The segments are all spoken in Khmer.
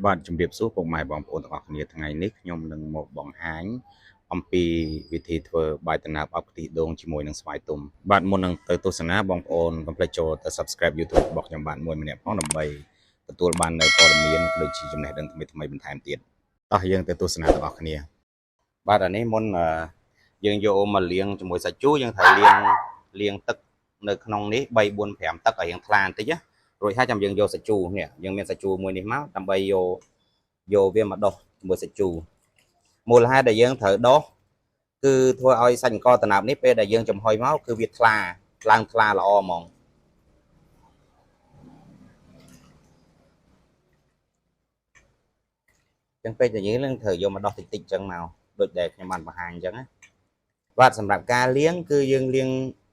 បាទជំរាបសួរពុកម៉ែបងប្អូនទាំងអស់គ្នាថ្ងៃនេះខ្ញុំនឹងមកបង្ហាញអំពីវិធីធ្វើបាយដំណើបអបខ្ទិះដូងជាមួយនឹងស្វាយទុំបាទមុននឹងទៅទស្សនាបងប្អូនកុំភ្លេចចូលទៅ Subscribe YouTube របស់ខ្ញុំបាទមួយម្នាក់ផងដើម្បីទទួលបាននូវព័ត៌មានដូចជាចំណេះដឹងថ្មីៗបន្ថែមទៀតតោះយើងទៅទស្សនាទាំងអស់គ្នាបាទអានេះមុនយើងយកមកលាងជាមួយសាច់ជូរយើងត្រូវលាងទឹកនៅក្នុងនេះ3 4 5ទឹកឲ្យរៀងថ្លាបន្តិចណារួចហើយចាំយើងយកសាច់ជូរនេះយើងមានសាច់ជូរមួយនេះមកដើម្បីយកវាមកដោះជាមួយសាច់ជូរមូលហេតុដែលយើងត្រូវដោះគឺធ្វើឲ្យសាច់អង្ករដំណើបនេះពេលដែលយើងចំហុយមកគឺវាថ្លាឡើងថ្លាល្អហ្មងចឹងពេលដែលយើងនឹងត្រូវយកមកដោះតិចតិចចឹងមកដូចដែលខ្ញុំបានបង្ហាញអញ្ចឹងណាបាទសម្រាប់ការលាងគឺយើងលាង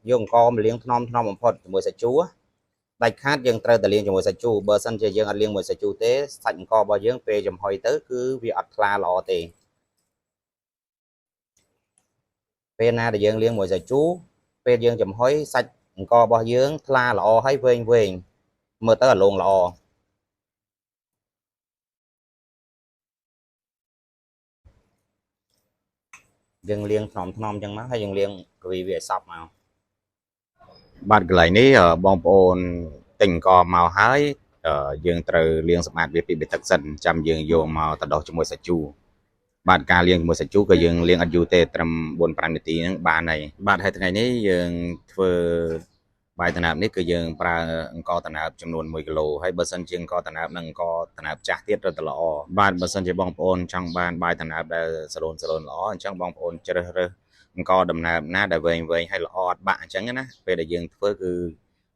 យកអង្ករមកលាងថ្នមបំផុតជាមួយសាច់ជូរដាច់ខាតយើងត្រូវតែលាងជាមួយសាច់ជូរបើមិនជាយើងអត់លាងជាមួយសាច់ជូរទេសាច់អង្កររបស់យើងពេលចំហុយទៅគឺវាអត់ថ្លាល្អទេពេលណាដែលយើងលាងមួយសាច់ជូរពេលយើងចំហុយសាច់អង្កររបស់យើងថ្លាល្អហើយវែងមើលទៅអាឡងល្អយើងលាងថ្នមអញ្ចឹងមកហើយយើងលាងកវីវាឲ្យសព្វមកបាទកន្លែងនេះបងប្អូនទិញអង្ករមកហើយយើងត្រូវលាងសម្អាតវាពីទឹកសិនចាំយើងយកមកទៅដោះជាមួយសាច់ជូរបាទការលាងជាមួយសាច់ជូរក៏យើងលាងអត់យូរទេត្រឹម 4-5 នាទីហ្នឹងបានហើយបាទហើយថ្ងៃនេះយើងធ្វើបាយដំណើបនេះគឺយើងប្រើអង្ករដំណើបចំនួន1គីឡូហើយបើសិនជាអង្ករដំណើបនិងអង្ករដំណើបចាស់ទៀតរឹតតែល្អបាទបើសិនជាបងប្អូនចង់បានបាយដំណើបដែលសឡូនល្អអញ្ចឹងបងប្អូនជ្រើសរើសអង្ករដំណើបណាដែលវែងហើយល្អអត់បាក់អញ្ចឹងណាពេលដែលយើងធ្វើគឺ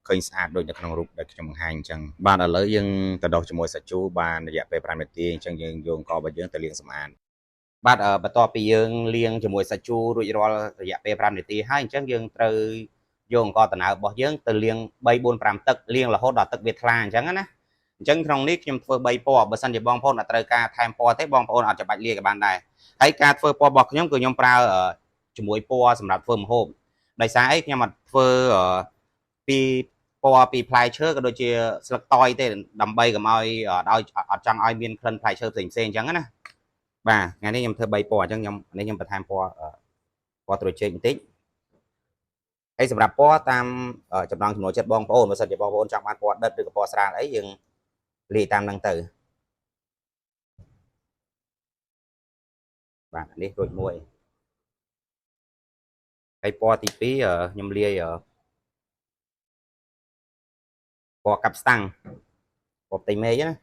ឃើញស្អាតដូចនៅក្នុងរូបដែលខ្ញុំបង្ហាញអញ្ចឹងបាទឥឡូវយើងទៅដោះជាមួយសាច់ជូរបានរយៈពេល5នាទីអញ្ចឹងយើងយកអង្កររបស់យើងទៅលាងសម្អាតបាទបន្ទាប់ពីយើងលាងជាមួយសាច់ជូររួចរាល់រយៈពេល5នាទីហើយអញ្ចឹងយើងត្រូវយកអង្ករដំណើបរបស់យើងទៅលាង3 4 5ទឹកលាងរហូតដល់ទឹកវាថ្លាអញ្ចឹងណាអញ្ចឹងក្នុងនេះខ្ញុំធ្វើ3ពណ៌បើសិនជាបងប្អូនអត់ត្រូវការថែមពណ៌ទេបងប្អូនអត់ចាំបាច់លាយក៏បានដែរហើយការធ្វើពណ៌របស់ខ្ញុំគឺខ្ញុំប្រើជាមួយពណ៌សម្រាប់ធ្វើម្ហូបដោយសារអីខ្ញុំអត់ធ្វើពីពណ៌ពីផ្លែឈើក៏ដូចជាស្លឹកតយទេដើម្បីកុំឲ្យអត់ចង់ឲ្យមានក្លិនផ្លែឈើផ្សេងអញ្ចឹងណាបាទថ្ងៃនេះខ្ញុំធ្វើ3ពណ៌អញ្ចឹងខ្ញុំបន្ថែមពណ៌ត្រួយចេកបន្តិចហើយសម្រាប់ពណ៌តាមចំណង់ចំណូលចិត្តបងប្អូនបើសិនជាបងប្អូនចង់បានពណ៌ដិតឬក៏ពណ៌ស្រាលអីយើងលាយតាមហ្នឹងទៅបាទនេះរួចមួយហើយពណ៌ទី2ខ្ញុំលាយពណ៌កាប់ស្តាំងពណ៌ផ្ទៃមេឃណា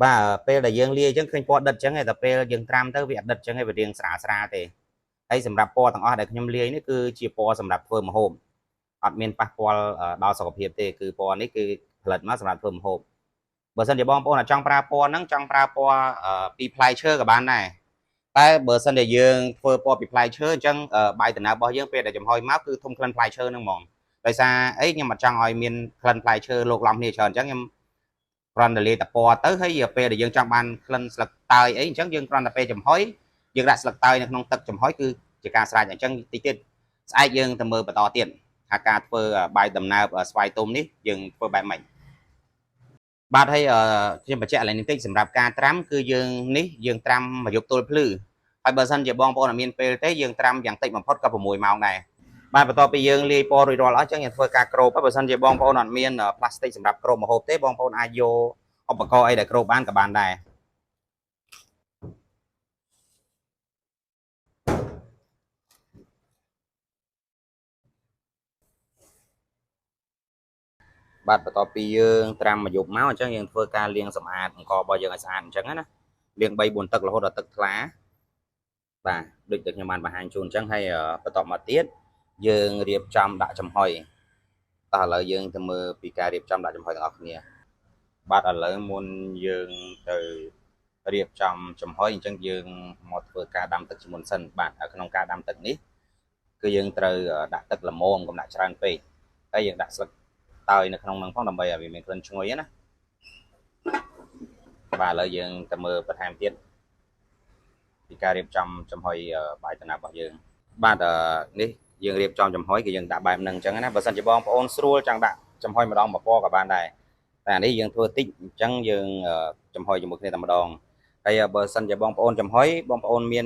បាទពេលដែលយើងលាយអញ្ចឹងឃើញពណ៌ដិតអញ្ចឹងតែពេលយើងត្រាំទៅវាអត់ដិតអញ្ចឹងវារាងស្រាលទេហើយសម្រាប់ពណ៌ទាំងអស់ដែលខ្ញុំលាយនេះគឺជាពណ៌សម្រាប់ធ្វើម្ហូបអត់មានប៉ះពាល់ដល់សុខភាពទេគឺពណ៌នេះគឺផលិតមកសម្រាប់ធ្វើម្ហូបបើសិនជាបងប្អូនចង់ប្រើពណ៌ហ្នឹងចង់ប្រើពណ៌ពីផ្លែឈើក៏បានដែរតែបើសិនជាយើងធ្វើពណ៌ពីផ្លែឈើអញ្ចឹងបាយដំណើបរបស់យើងពេលដែលចំហុយមកគឺធំក្លិនផ្លែឈើហ្នឹងហ្មងដោយសារអីខ្ញុំអត់ចង់ឲ្យមានក្លិនផ្លែឈើលោកឡំគ្នាច្រើនអញ្ចឹងខ្ញុំគ្រាន់តែលាយតែពណ៌ទៅហើយពេលដែលយើងចង់បានក្លិនស្លឹកតើយអីអញ្ចឹងយើងគ្រាន់តែពេលចំហុយយើងដាក់ស្លឹកតើយនៅក្នុងទឹកចំហុយគឺជាការស្រេចអញ្ចឹងតិចទៀតស្អែកយើងទៅមើលបន្តទៀតថាការធ្វើបាយដំណើបស្វាយទុំនេះយើងធ្វើបែបម៉េចបាទហើយខ្ញុំបញ្ជាក់ឡើងនេះតិចសម្រាប់ការត្រាំគឺយើងត្រាំមួយយប់ទល់ភ្លឺហើយបើសិនជាបងប្អូនអត់មានពេលទេយើងត្រាំយ៉ាងតិចបំផុតក៏6ម៉ោងដែរបាទបន្ទាប់ពីយើងលាយពណ៌រួចរាល់អស់អញ្ចឹងយើងធ្វើការគ្របបើសិនជាបងប្អូនអត់មានផ្លាស្ទិកសម្រាប់គ្របម្ហូបទេបងប្អូនអាចយកឧបករណ៍អីដែលគ្របបានក៏បានដែរបាទបន្ទាប់ពីយើងត្រាំមួយយប់មកអញ្ចឹងយើងធ្វើការលាងសម្អាតអង្កររបស់យើងឲ្យស្អាតអញ្ចឹងណាលាង3 4ទឹករហូតដល់ទឹកថ្លាបាទដូចដែលខ្ញុំបានបង្ហាញជូនអញ្ចឹងហើយបន្តមកទៀតយើងរៀបចំដាក់ចំហុយតោះឥឡូវយើងទៅមើលពីការរៀបចំដាក់ចំហុយទាំងអស់គ្នាបាទឥឡូវមុនយើងទៅរៀបចំចំហុយអញ្ចឹងយើងមកធ្វើការដាំទឹកជាមុនសិនបាទក្នុងការដាំទឹកនេះគឺយើងត្រូវដាក់ទឹកល្មមកុំដាក់ច្រើនពេកហើយយើងដាក់ស្លឹកតើយនៅក្នុងហ្នឹងផងដើម្បីឲ្យវាមានក្លិនឈ្ងុយណាបាទឥឡូវយើងទៅមើលបន្ថែមទៀតពីការរៀបចំចំហុយបាយដំណើបរបស់យើងបាទនេះយើងរៀបចំចំហុយគឺយើងដាក់បែបហ្នឹងអញ្ចឹងណាបើសិនជាបងប្អូនស្រួលចង់ដាក់ចំហុយម្ដងមួយពណ៌ក៏បានដែរ តែនេះយើងធ្វើតិចអញ្ចឹងយើងចំហុយជាមួយគ្នាតែម្ដងហើយបើសិនជាបងប្អូនចំហុយបងប្អូនមាន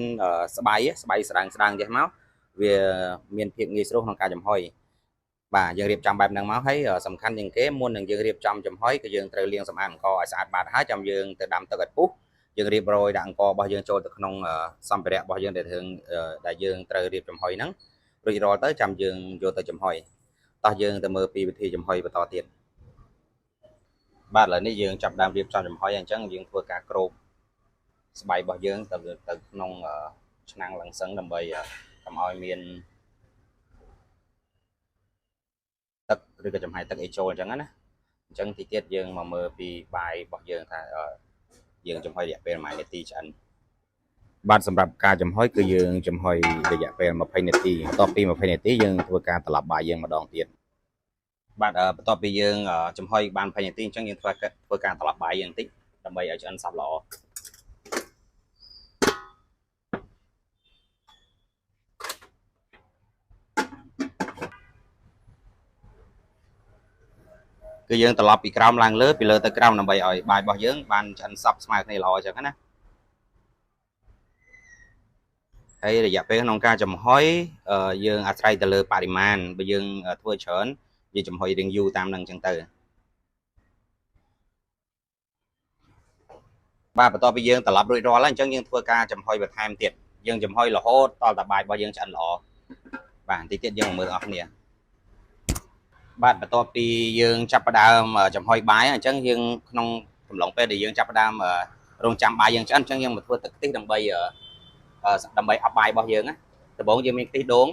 ស្បៃស្បៃស្ដាងចេះមកវាមានភាពងាយស្រួលក្នុងការចំហុយបាទយើងរៀបចំបែបហ្នឹងមកហើយសំខាន់ជាងគេមុននឹងយើងរៀបចំចំហុយគឺយើងត្រូវលាងសម្អាតអង្ករឲ្យស្អាតបាតហើយចាំយើងទៅដាំទឹកឲ្យពុះយើងរៀបរយដាក់អង្កររបស់យើងចូលទៅក្នុងសម្ភារៈរបស់យើងដែលយើងត្រូវរៀបចំហុយហ្នឹងរួចរាល់ទៅចាំយើងយកទៅចំហុយតោះយើងទៅមើលពីវិធីចំហុយបន្តទៀតបាទឥឡូវនេះយើងចាប់ដើមរៀបចំចំហុយអញ្ចឹងយើងធ្វើការគ្របស្បៃរបស់យើងទៅក្នុងឆ្នាំងលឹងសឹងដើម្បីកុំឲ្យមានទឹកឬក៏ចំហាយទឹកអីចូលអញ្ចឹងណាអញ្ចឹងទីទៀតយើងមកមើលពីបាយរបស់យើងថាយើងចំហុយរយៈពេលប្រហែលនាទីឆ្អិនបាទសម្រាប់ការចំហុយគឺយើងចំហុយរយៈពេល20នាទីបន្ទាប់ពី20នាទីយើងធ្វើការត្រឡប់បាយយើងម្ដងទៀតបាទបន្ទាប់ពីយើងចំហុយបាន20នាទីអញ្ចឹងយើងធ្វើការត្រឡប់បាយយើងបន្តិចដើម្បីឲ្យឆ្អិនសព្វល្អគឺយើងត្រឡប់ពីក្រោមឡើងលើពីលើទៅក្រោមដើម្បីឲ្យបាយរបស់យើងបានឆ្អិនសព្វស្មើគ្នាល្អអញ្ចឹងណាហើយរយៈពេលក្នុងការចំហុយយើងអាស្រ័យទៅលើបរិមាណបើយើងធ្វើច្រើនយើងចំហុយរៀងយូរតាមនឹងអញ្ចឹងទៅបាទបន្ទាប់ពីយើងត្រឡប់រួចរាល់ហើយអញ្ចឹងយើងធ្វើការចំហុយបន្ថែមទៀតយើងចំហុយរហូតដល់តែបាយរបស់យើងឆ្អិនល្អបាទបន្តិចទៀតយើងមកមើលអស់គ្នាបាទបន្ទាប់ពីយើងចាប់ផ្ដើមចំហុយបាយអញ្ចឹងយើងក្នុងកំឡុងពេលដែលយើងចាប់ផ្ដើមរងចាំបាយយើងឆ្អិនអញ្ចឹងយើងមកធ្វើទឹកខ្ទិះដើម្បីអប់បាយរបស់យើងណាដំបូងយើងមានខ្ទិះដូង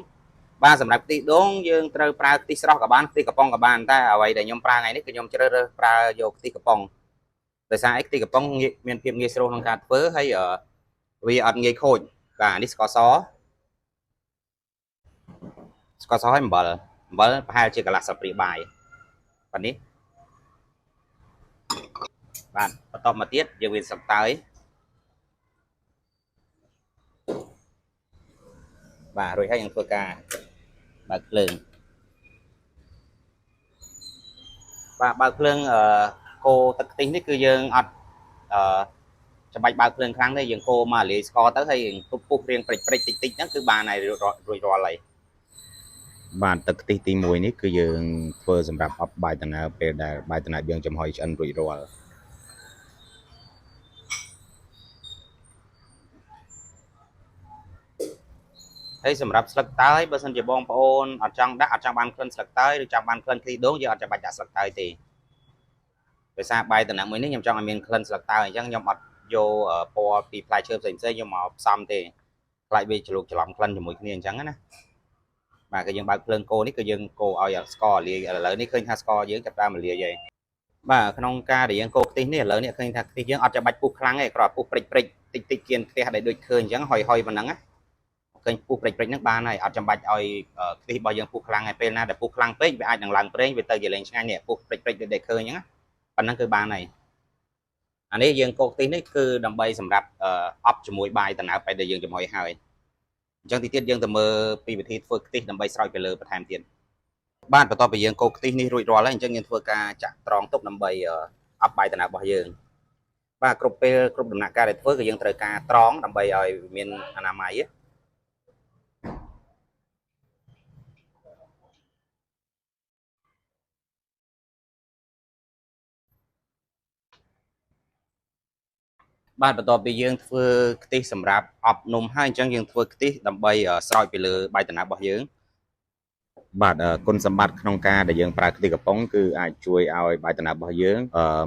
បាទសម្រាប់ខ្ទិះដូងយើងត្រូវប្រើខ្ទិះស្រស់ក៏បានខ្ទិះកំប៉ុងក៏បានតែអ្វីដែលខ្ញុំប្រើថ្ងៃនេះគឺខ្ញុំជ្រើសរើសប្រើយកខ្ទិះកំប៉ុងដោយសារអីខ្ទិះកំប៉ុងមានភាពងាយស្រួលក្នុងការធ្វើហើយវាអត់ងាយខូចបាទនេះស្ករសហើយអំបិលប្រហែលជាកន្លះស្លាបព្រាបាយបាទនេះបាទបន្ទាប់មកទៀតយើងវាស្លឹកតើយបាទរួចហើយយើងធ្វើការបើកភ្លើងបាទបើកភ្លើងកូរទឹកខ្ទិះនេះគឺយើងអត់ច្បាច់បើកភ្លើងខ្លាំងទេយើងកូរមកលាយស្ករទៅហើយពុះរៀងព្រិចតិចហ្នឹងគឺបានហើយរួចរាល់ហើយបាទទឹកខ្ទិះទី1នេះគឺយើងធ្វើសម្រាប់អប់បាយដំណើរពេលដែលបាយដំណើរយើងចំហុយឆ្អិនរួចរាល់ហើយសម្រាប់ស្លឹកតើយបើសិនជាបងប្អូនអត់ចង់បានក្លិនស្លឹកតើយឬចង់បានក្លិនខ្ទិះដូងយើងអត់ចាំបាច់ដាក់ស្លឹកតើយទេដោយសារបាយដំណើរមួយនេះខ្ញុំចង់ឲ្យមានក្លិនស្លឹកតើយអញ្ចឹងខ្ញុំអត់យកពណ៌ពីផ្លែឈើផ្សេងខ្ញុំមកផ្សំទេខ្លាចវាច្រឡំក្លិនជាមួយគ្នាអញ្ចឹងណាបាទគឺយើងបើកភ្លើងកូរនេះគឺយើងកូរឲ្យស្ករលាយឥឡូវនេះឃើញថាស្ករយើងចាប់តាមលាយហើយបាទក្នុងការដែលយើងកូរខ្ទិះនេះឥឡូវនេះឃើញថាខ្ទិះយើងអត់ចាំបាច់ពុះខ្លាំងទេគ្រាន់តែពុះព្រិចតិចគៀនខ្ទះដែលដូចឃើញអញ្ចឹងហុយប៉ុណ្ណឹងណាឃើញពុះព្រិចហ្នឹងបានហើយអត់ចាំបាច់ឲ្យខ្ទិះរបស់យើងពុះខ្លាំងហើយពេលណាដែលពុះខ្លាំងពេកវាអាចនឹងឡើងប្រេងវាទៅជាលែងឆ្ងាញ់នេះពុះព្រិចដូចឃើញអញ្ចឹងប៉ុណ្ណឹងគឺបានហើយអានេះយើងកូរខ្ទិះនេះគឺដើម្បីសម្រាប់អប់ជាមួយបាយដំណើបពេលដែលយើងចំហុយហើយអញ្ចឹងទីទៀតយើងទៅមើលពីវិធីធ្វើខ្ទិះដើម្បីស្រោចទៅលើបន្ថែមទៀតបាទបន្ទាប់ពីយើងកូរខ្ទិះនេះរួចរាល់ហើយអញ្ចឹងយើងធ្វើការចាក់ត្រងទុកដើម្បីអប់បាយដំណើបរបស់យើងបាទគ្រប់ដំណាក់កាលដែលធ្វើគឺយើងត្រូវការត្រងដើម្បីឲ្យមានអនាម័យបាទបន្ទាប់ពីយើងធ្វើខ្ទិះសម្រាប់អប់នំហើយអញ្ចឹងយើងធ្វើខ្ទិះដើម្បីស្រោចពីលើបាយដំណើបរបស់យើងបាទគុណសម្បត្តិក្នុងការដែលយើងប្រើខ្ទិះកំប៉ុងគឺអាចជួយឲ្យបាយដំណើបរបស់យើង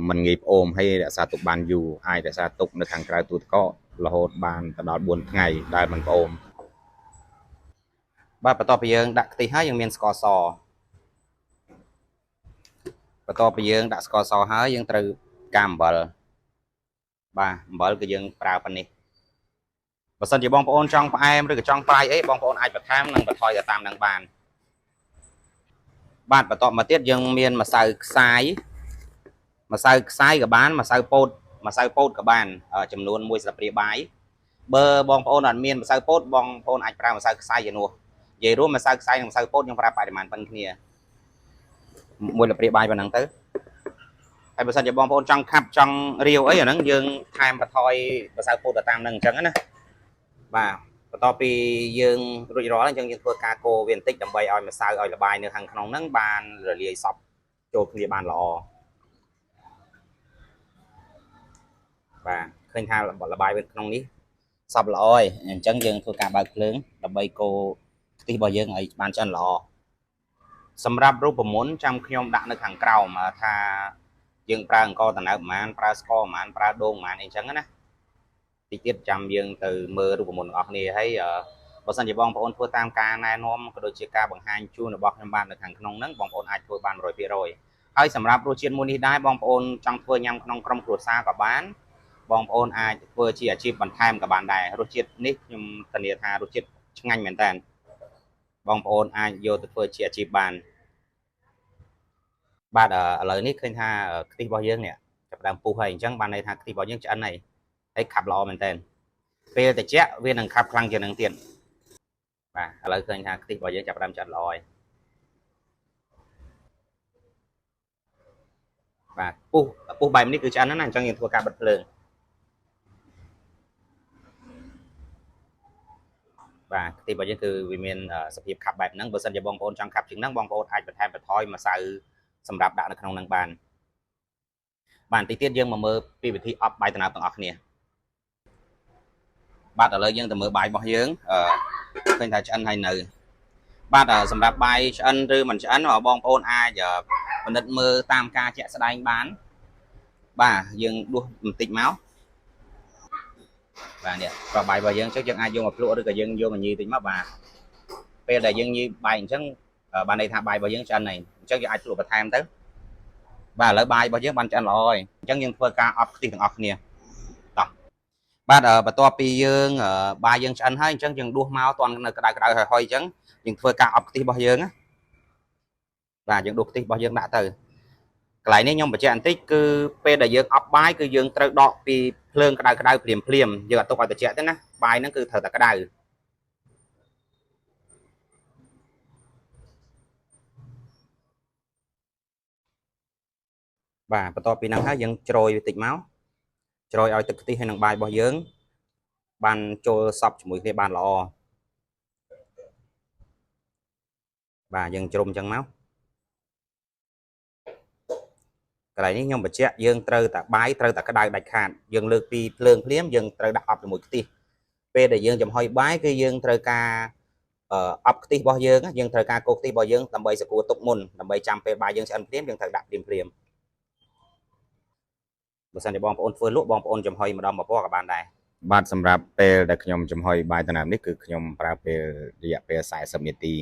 មិនងាយផ្អូមហើយរក្សាទុកបានយូរអាចរក្សាទុកនៅខាងក្រៅទូទឹកកករហូតបានទៅដល់4ថ្ងៃដែលមិនផ្អូមបាទបន្ទាប់ពីយើងដាក់ខ្ទិះហើយយើងមានស្ករសបន្ទាប់ពីយើងដាក់ស្ករសហើយយើងត្រូវការអំបិលបាទអំបិលគឺយើងប្រើប៉ុណ្នេះបើសិនជាបងប្អូនចង់ផ្អែមឬក៏ចង់ប្រៃអីបងប្អូនអាចបន្ថែមនិងបន្ថយទៅតាមនឹងបានបាទបន្ទាប់មកទៀតយើងមានម្សៅខ្សាយក៏បានម្សៅពោតក៏បានចំនួន1ស្លាបព្រាបាយបើបងប្អូនអត់មានម្សៅពោតបងប្អូនអាចប្រើម្សៅខ្សាយជំនួសនិយាយរួមម្សៅខ្សាយនិងម្សៅពោតយើងប្រើបរិមាណប៉ុណ្ណឹងគ្នា1ស្លាបព្រាបាយប៉ុណ្ណឹងទៅ ហើយបើសិនជាបងប្អូនចង់ខាប់ចង់រាវអីអាហ្នឹងយើងថែមបន្ថយម្សៅពោតទៅតាមហ្នឹងអញ្ចឹងណាបាទបន្ទាប់ពីយើងរួចរាល់អញ្ចឹងយើងធ្វើការកូរវាបន្តិចដើម្បីឲ្យម្សៅឲ្យលបាយនៅខាងក្នុងហ្នឹងបានរលាយសព្វចូលគ្នាបានល្អបាទឃើញថាលបាយនៅក្នុងនេះសព្វល្អហើយអញ្ចឹងយើងធ្វើការបើកភ្លើងដើម្បីកូរខ្ទិះរបស់យើងឲ្យបានឆ្អិនល្អសម្រាប់រូបមន្តចាំខ្ញុំដាក់នៅខាងក្រោមថាយើងប្រើអង្ករត្នោតប្រហែលប្រើស្ករប្រហែលប្រើដូងប្រហែលអីចឹងណាតិចទៀតចាំយើងទៅមើលរូបមន្តរបស់គ្នាហើយបើសិនជាបងប្អូនធ្វើតាមការណែនាំក៏ដូចជាការបង្ហាញជូនរបស់ខ្ញុំបាននៅខាងក្នុងហ្នឹងបងប្អូនអាចធ្វើបាន 100% ហើយសម្រាប់រសជាតិមួយនេះដែរបងប្អូនចង់ធ្វើញ៉ាំក្នុងក្រុមគ្រួសារក៏បានបងប្អូនអាចធ្វើជាអាជីពបន្ថែមក៏បានដែររសជាតិនេះខ្ញុំធានាថារសជាតិឆ្ងាញ់មែនតើបងប្អូនអាចយកទៅធ្វើជាអាជីពបានបាទឥឡូវនេះឃើញថាខ្ទិះរបស់យើងនេះចាប់ដើមពុះហើយអញ្ចឹងបានន័យថាខ្ទិះរបស់យើងឆ្អិនហើយខាប់ល្អមែនតើពេលត្រជាក់វានឹងខាប់ខ្លាំងជាងនឹងទៀតបាទឥឡូវឃើញថាខ្ទិះរបស់យើងចាប់ដើមឆ្អិនល្អហើយបាទពុះបែបនេះគឺឆ្អិនណាស់អញ្ចឹងយើងធ្វើការបិទភ្លើងបាទខ្ទិះរបស់យើងគឺវាមានសភាពខាប់បែបហ្នឹងបើសិនជាបងប្អូនចង់ខាប់ជាងហ្នឹងបងប្អូនអាចបន្ថែមបន្ថយម្សៅសម្រាប់ដាក់នៅក្នុងហ្នឹងបានបាទតិចទៀតយើងមកមើលពីវិធីអប់បាយដំណើបទាំងអស់គ្នាបាទឥឡូវយើងទៅមើលបាយរបស់យើងឃើញថាឆ្អិនហើយនៅបាទសម្រាប់បាយឆ្អិនឬមិនឆ្អិនបងប្អូនអាចពិនិត្យមើលតាមការជាក់ស្ដែងបានបាទយើងដួសបន្តិចមកបាទនេះប្របាយរបស់យើងអញ្ចឹងយើងអាចយកមកភ្លក់ឬក៏យើងយកមកញីតិចមកបាទពេលដែលយើងញីបាយអញ្ចឹងបានន័យថាបាយរបស់យើងឆ្អិនហើយអញ្ចឹងយើងអាចភ្លក់បន្ថែមទៅបាទឥឡូវបាយរបស់យើងបានឆ្អិនល្អហើយអញ្ចឹងយើងធ្វើការអប់ខ្ទិះទាំងអស់គ្នាតោះបាទបន្ទាប់ពីយើងបាយយើងឆ្អិនហើយអញ្ចឹងយើងដួសមកតន់នៅក្តៅក្តៅហើយអញ្ចឹងយើងធ្វើការអប់ខ្ទិះរបស់យើងណាបាទយើងដួសខ្ទិះរបស់យើងដាក់ទៅកន្លែងនេះខ្ញុំបញ្ជាក់បន្តិចគឺពេលដែលយើងអប់បាយគឺយើងត្រូវដកពីភ្លើងក្តៅក្តៅភ្លាមយើងអត់ទុកឲ្យត្រជាក់ទេណាបាយហ្នឹងគឺត្រូវតែក្តៅបាទបន្ទាប់ពីហ្នឹងហើយយើងច្រោយវាតិចមកច្រោយឲ្យទឹកខ្ទិះហើយនឹងបាយរបស់យើងបានចូលសព្វជាមួយគ្នាបានល្អបាទយើងជ្រុំអញ្ចឹងមកកន្លែងនេះខ្ញុំបញ្ជាក់យើងត្រូវតែបាយត្រូវតែក្តៅដាច់ខាតយើងលើកពីភ្លើងភ្លាមយើងត្រូវដាក់អប់ជាមួយខ្ទិះពេលដែលយើងចំហុយបាយគឺយើងត្រូវការអប់ខ្ទិះរបស់យើងត្រូវការកូរខ្ទិះរបស់យើងដើម្បីសកួរទុកមុនដើម្បីចាំពេលបាយយើងឆ្អិនភ្លាមយើងត្រូវដាក់ភ្លាមបើសិនជាបងប្អូនធ្វើលក់បងប្អូនចំហុយម្ដងមួយពណ៌ក៏បានដែរបាទសម្រាប់ពេលដែលខ្ញុំចំហុយបាយដំណាំនេះគឺខ្ញុំប្រើពេលរយៈពេល40នាទី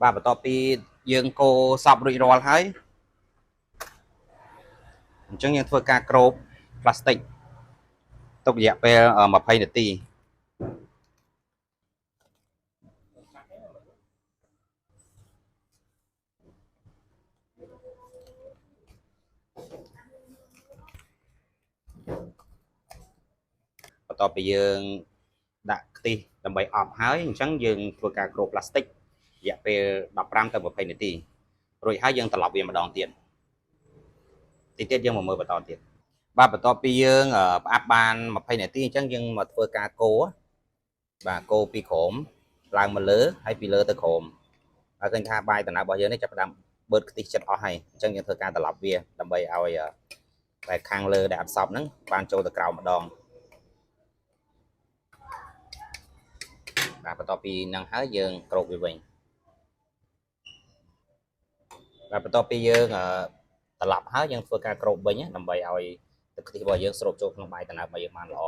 បាទបន្ទាប់ពីយើងកូរសពរួចរាល់ហើយអញ្ចឹងយើងធ្វើការគ្របផ្លាស្ទិកទុករយៈពេល20នាទីបន្ទាប់ពីយើងដាក់ខ្ទិះដើម្បីអប់ហើយអញ្ចឹងយើងធ្វើការគ្របផ្លាស្ទិករយៈពេល15ទៅ20នាទីរួចហើយយើងត្រឡប់វាម្ដងទៀតតិចទៀតយើងមកមើលបន្តទៀតបាទបន្ទាប់ពីយើងផ្អាប់បាន20នាទីអញ្ចឹងយើងមកធ្វើការកូរបាទកូរពីក្រោមឡើងមកលើហើយពីលើទៅក្រោមហើយឃើញថាបាយដំណើបរបស់យើងនេះចាប់ផ្ដើមបឺតខ្ទិះចិត្តអស់ហើយអញ្ចឹងយើងធ្វើការត្រឡប់វាដើម្បីឲ្យតែខាងលើដែលអត់សប់ហ្នឹងបានចូលទៅក្រោមម្ដងបាទបន្ទាប់ពីហ្នឹងហើយយើងគ្របវាវិញបាទបន្ទាប់ពីយើងត្រឡប់ហើយយើងធ្វើការគ្របវិញដើម្បីឲ្យទឹកខ្ទិះរបស់យើងស្រូបចូលក្នុងបាយដំណើបរបស់យើងបានល្អ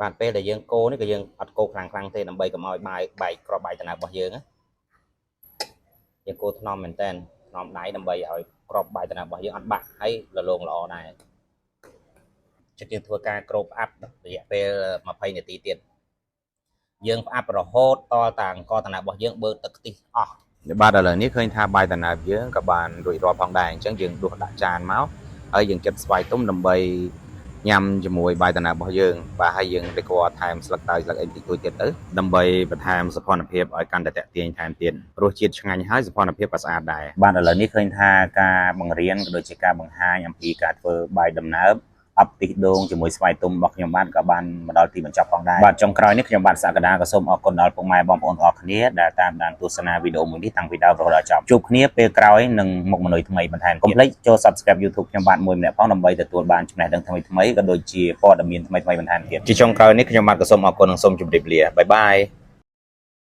បាទពេលដែលយើងកូរនេះក៏យើងអត់កូរខ្លាំងទេដើម្បីកុំឲ្យបែកគ្រាប់បាយដំណើបរបស់យើងយើងកូរថ្នមមែនតើថ្នមដៃដើម្បីឲ្យគ្រាប់បាយដំណើបរបស់យើងអត់បាក់ហើយរលោងល្អដែរចិត្តយើងធ្វើការគ្របផ្អាប់រយៈពេល20នាទីទៀតយើងផ្អាប់រហូតតតាអង្ករដំណើបរបស់យើងបើទឹកខ្ទិះអស់បាទឥឡូវនេះឃើញថាបាយដំណើបយើងក៏បានរួចរាល់ផងដែរអញ្ចឹងយើងដួសដាក់ចានមកហើយយើងចិតស្វាយទុំដើម្បី ញ៉ាំជាមួយបាយដំណើបរបស់យើងបាទហើយយើងរៀបរាប់ថែមស្លឹកតើយស្លឹកអីតិចតួចទៀតទៅដើម្បីបន្ថែមសោភ័ណភាពឲ្យកាន់តែតាក់ទាញថែមទៀតរសជាតិឆ្ងាញ់ហើយសោភ័ណភាពក៏ស្អាតដែរបាទឥឡូវនេះឃើញថាការបង្រៀនក៏ដូចជាការបង្ហាញអំពីការធ្វើបាយដំណើបអបទីដូងជាមួយស្វាយទុំរបស់ខ្ញុំបាទក៏បានមកដល់ទីបញ្ចប់ផងដែរបាទចុងក្រោយនេះខ្ញុំបាទសក្តាក៏សូមអរគុណដល់ពុកម៉ែបងប្អូនទាំងអស់គ្នាដែលតាមដានទស្សនាវីដេអូមួយនេះតាំងពីដើមរហូតដល់ចប់ជួបគ្នាពេលក្រោយនឹងមុខមនុយថ្មីបន្ថែមកុំភ្លេចចូល Subscribe YouTube ខ្ញុំបាទមួយម្នាក់ផងដើម្បីទទួលបានចំណេះដឹងថ្មីៗក៏ដូចជាព័ត៌មានថ្មីៗបន្ថែមទៀតជាចុងក្រោយនេះខ្ញុំបាទក៏សូមអរគុណនិងសូមជម្រាបលាបាយបាយ